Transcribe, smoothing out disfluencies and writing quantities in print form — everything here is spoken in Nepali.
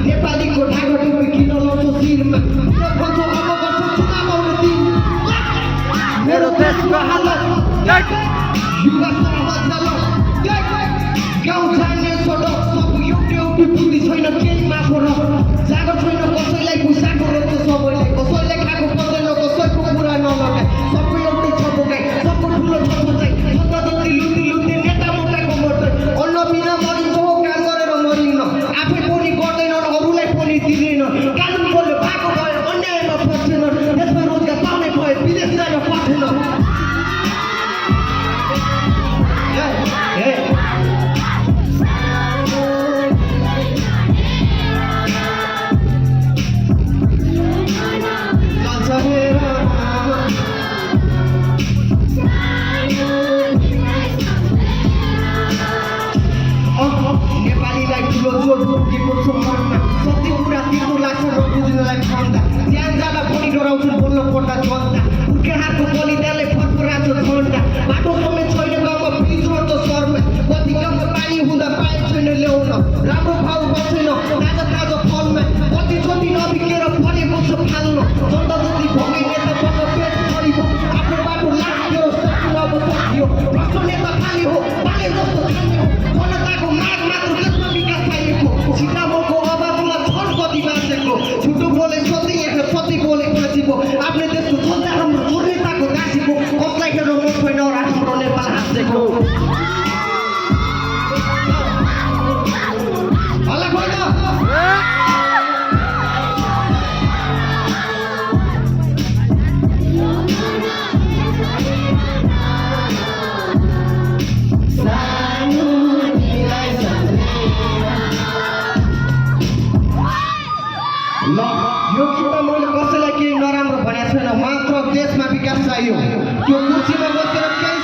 नेपालीको ढाका टोपी किन लाउँछौ शिरमा भन्छौ अब गर्छौ चुनाव आउने दिन मेरो देशको हालत युवा समाज गाउँ जाने सडक सब एउटै पुग्ने छैन केही माफो र जागर छैन कसैलाई घुसाएको रहेछ सबैलाई कसैले खाएको पर्दैन कसैको कुरा नलगाए सबै एउटै छ बोकाइ सबको ठुलो छ सोचाइ जनता जति लुटी लुट्ने नेता मोटाको मर्दै अन्न बिना मरिन्छ हो काम गरेर मरिन्न आफै पनि गर्दैन अरूलाई पनि दिँदैन कानुन बल्यो भएको भयो अन्यायमा फस्दैन देशमा रोजगार पाउने भए विदेश जान पर्दैन नेपालीलाई ठुलो जोड दिएको छ मनमा सत्य कुरा तिर्नु लाग्छ र बुझ्नलाई भन्दा ज्यान जाँदा पनि डराउँछन् बोल्न पर्दा जनता उर्खेहारको बलिदानले फर्फराएको झन्डा बाटो समेत छैन गाउँमा बिजुवा त शर्मा कति गाउँमा पानी हुँदा पाइप छैन ल्याउन राम्रो भाउ बस्दैन ताजा ताजा फलमा कति जति नबिकेर फरेको छ फाल्न जनता जति भोगे नेतासँग पेट भरियो आफ्नो बाटो लाग्यो सक्नु अब सकियो भ्रष्ट नेता खाली हो पाले जस्तो खाने हो जनताको माग मात्र देशमा विकास पाइएको सिकामोको अभावमा छन् कति मान्छेको छुटो बोले सधैँ यहाँ सधैँ बोले बाँचेको आफ्नो देशको जनता हाम्रो जो नेताको दासीको कसलाई खेर मन छैन हाम्रो नेपाल हाँसेको होला होइन यो गीतमा मैले कसैलाई केही नराम्रो भनेको छैन मात्र देशमा विकास चाहियो त्यो कुर्सीमा बसेर केही